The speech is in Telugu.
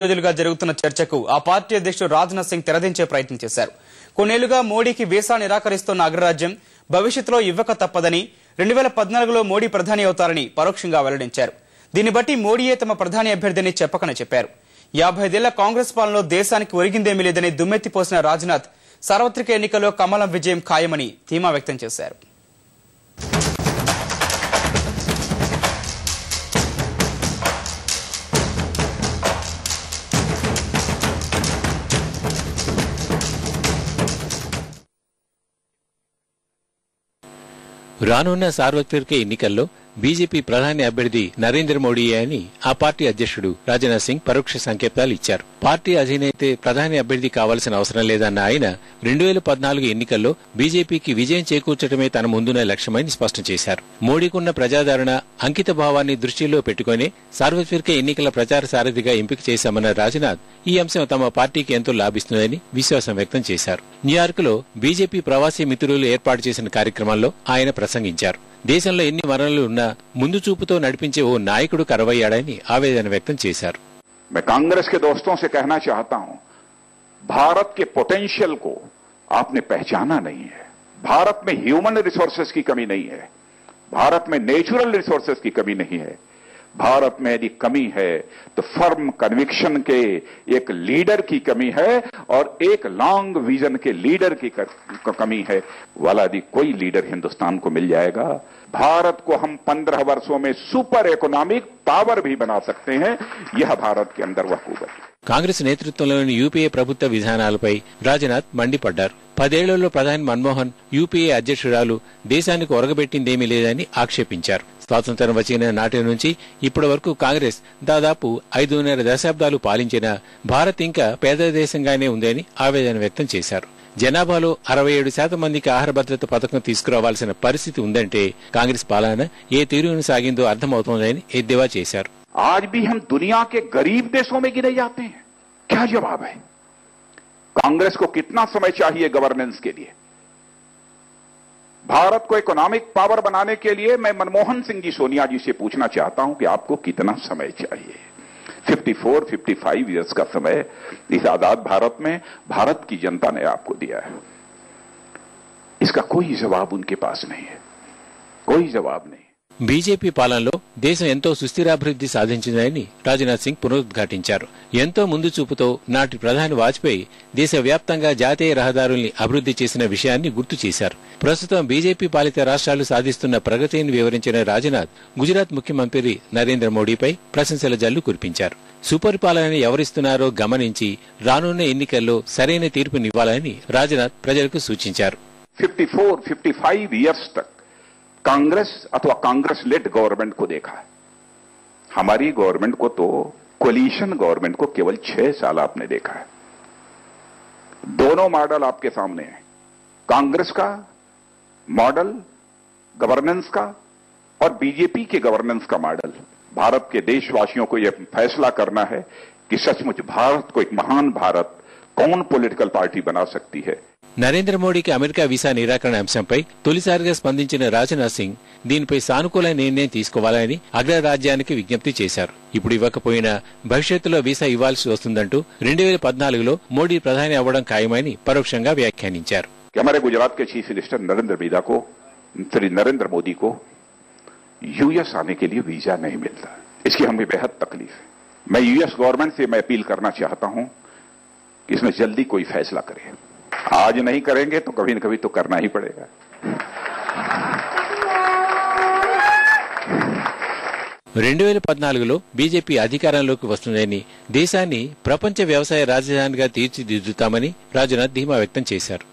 రోజులుగా జరుగుతున్న చర్చకు ఆ పార్టీ అధ్యక్షుడు రాజ్నాథ్ సింగ్ తెరదించే ప్రయత్నం చేశారు. కొన్నేళ్లుగా మోడీకి వీసా నిరాకరిస్తున్న అగ్రరాజ్యం భవిష్యత్తులో ఇవ్వక తప్పదని 2014లో మోడీ ప్రధాని అవుతారని పరోక్షంగా వెల్లడించారు. దీన్ని బట్టి మోడీయే తమ ప్రధాని అభ్యర్థిని చెప్పకనే చెప్పారు. 55 ఏళ్ల కాంగ్రెస్ పాలనలో దేశానికి ఒరిగిందేమీ లేదని దుమ్మెత్తిపోసిన రాజ్నాథ్ సార్వత్రిక ఎన్నికల్లో కమలం విజయం ఖాయమని ధీమా వ్యక్తం చేశారు. రానున్న సార్వత్రిక ఎన్నికల్లో బీజేపీ ప్రధాని అభ్యర్థి నరేంద్ర మోడీయే అని ఆ పార్టీ అధ్యక్షుడు రాజ్నాథ్ సింగ్ పరోక్ష సంకేతాలు ఇచ్చారు. పార్టీ అధినేతే ప్రధాని అభ్యర్థి కావాల్సిన అవసరం లేదన్న ఆయన 2014 ఎన్నికల్లో బీజేపీకి విజయం చేకూర్చడమే తన ముందున్న లక్ష్యమని స్పష్టం చేశారు. మోడీకున్న ప్రజాదరణ, అంకిత భావాన్ని దృష్టిలో పెట్టుకుని సార్వత్రిక ఎన్నికల ప్రచార సారథిగా ఎంపిక చేశామన్న రాజ్నాథ్ ఈ అంశం తమ పార్టీకి ఎంతో లాభిస్తుందని విశ్వాసం వ్యక్తం చేశారు. న్యూయార్క్ లో బీజేపీ ప్రవాసీ మిత్రులు ఏర్పాటు చేసిన కార్యక్రమంలో ఆయన ప్రసంగించారు. దేశంలో ఎన్ని మరణాలు ఉన్నా ముందు చూపుతో నడిపించే ఓ నాయకుడు కరువయ్యాడని ఆవేదన వ్యక్తం చేశారు. मैं कांग्रेस के दोस्तों से कहना चाहता हूं, भारत के पोटेंशियल को आपने पहचाना नहीं है. भारत में ह्यूमन रिसोर्सेज की कमी नहीं है, भारत में नेचुरल रिसोर्सेज की कमी नहीं है. भारत में यदि कमी है तो फर्म कन्विक्शन के एक लीडर की कमी है और एक लॉन्ग विजन के लीडर की कमी है. वाला यदि कोई लीडर हिंदुस्तान को मिल जाएगा, भारत को हम 15 वर्षों में सुपर इकोनॉमिक पावर भी बना सकते हैं. यह भारत के अंदर वह कुवत. కాంగ్రెస్ నేతృత్వంలోని యూపీఏ ప్రభుత్వ విధానాలపై రాజ్నాథ్ మండిపడ్డారు. 10 ఏళ్లలో ప్రధాని మన్మోహన్ యూపీఏ అధ్యక్షురాలు దేశానికి ఒరగబెట్టిందేమీ లేదని ఆక్షేపించారు. స్వాతంత్ర్యం వచ్చిన నాటి నుంచి ఇప్పటి వరకు కాంగ్రెస్ దాదాపు 5.5 దశాబ్దాలు పాలించిన భారత్ ఇంకా పేద దేశంగానే ఉందని ఆవేదన వ్యక్తం చేశారు. జనాభాలో 67% మందికి ఆహార భద్రత పథకం తీసుకురావాల్సిన పరిస్థితి ఉందంటే కాంగ్రెస్ పాలన ఏ తీరును సాగిందో అర్థమవుతోందని ఎద్దేవా చేశారు. आज भी हम दुनिया के गरीब देशों में गिने जाते हैं. क्या जवाब है? कांग्रेस को कितना समय चाहिए गवर्नेंस के लिए? भारत को इकोनॉमिक पावर बनाने के लिए मैं मनमोहन सिंह जी, सोनिया जी से पूछना चाहता हूं कि आपको कितना समय चाहिए? 54-55 इयर्स का समय इस आजाद भारत में भारत की जनता ने आपको दिया है. इसका कोई जवाब उनके पास नहीं है, कोई जवाब नहीं. బీజేపీ పాలనలో దేశం ఎంతో సుస్థిరాభివృద్ధి సాధించిందని రాజ్నాథ్ సింగ్ పునరుద్ఘాటించారు. ఎంతో ముందు చూపుతో నాటి ప్రధాని వాజ్పేయి దేశవ్యాప్తంగా జాతీయ రహదారుల్ని అభివృద్ధి చేసిన విషయాన్ని గుర్తు చేశారు. ప్రస్తుతం బీజేపీ పాలిత రాష్ట్రాలు సాధిస్తున్న ప్రగతిని వివరించిన రాజ్నాథ్ గుజరాత్ ముఖ్యమంత్రి నరేంద్ర మోడీపై ప్రశంసల జల్లు కురిపించారు. సుపరిపాలనని ఎవరిస్తున్నారో గమనించి రానున్న ఎన్నికల్లో సరైన తీర్పునివ్వాలని రాజ్నాథ్ ప్రజలకు సూచించారు. 54-55 इयर्स तक कांग्रेस अथवा कांग्रेस लेड गवर्नमेंट को देखा है. हमारी गवर्नमेंट को तो कोलिशन गवर्नमेंट को केवल 6 साल आपने देखा है. दोनों मॉडल आपके सामने हैं. कांग्रेस का मॉडल गवर्नेंस का और बीजेपी के गवर्नेंस का मॉडल. भारत के देशवासियों को यह फैसला करना है कि सचमुच भारत को एक महान भारत कौन पॉलिटिकल पार्टी बना सकती है. నరేంద్ర మోడీకి అమెరికా వీసా నిరాకరణ అంశంపై తొలిసారిగా స్పందించిన రాజ్నాథ్ సింగ్ దీనిపై సానుకూల నిర్ణయం తీసుకోవాలని అగ్రరాజ్యానికి విజ్ఞప్తి చేశారు. ఇప్పుడు ఇవ్వకపోయినా భవిష్యత్తులో వీసా ఇవ్వాల్సి వస్తుందంటూ 2014లో మోడీ ప్రధాని అవ్వడం ఖాయమని పరోక్షంగా వ్యాఖ్యానించారు. हमारे गुजरात के चीफ मिनिस्टर नरेंद्र मोदी को यूएस आने के लिए वीजा नहीं मिलता. इसकी हमें बेहद तकलीफ है. मैं यूएस गवर्नमेंट से मैं अपील करना चाहता हूं कि इसमें जल्दी कोई फैसला करे. आज नहीं करेंगे तो कभी न कभी तो करना ही पड़ेगा. 2014లో బీజేపీ అధికారంలోకి వస్తుందని, దేశాన్ని ప్రపంచ వ్యవసాయ రాజధానిగా తీర్చిదిద్దుతామని రాజ్నాథ్ ధీమా వ్యక్తం చేశారు.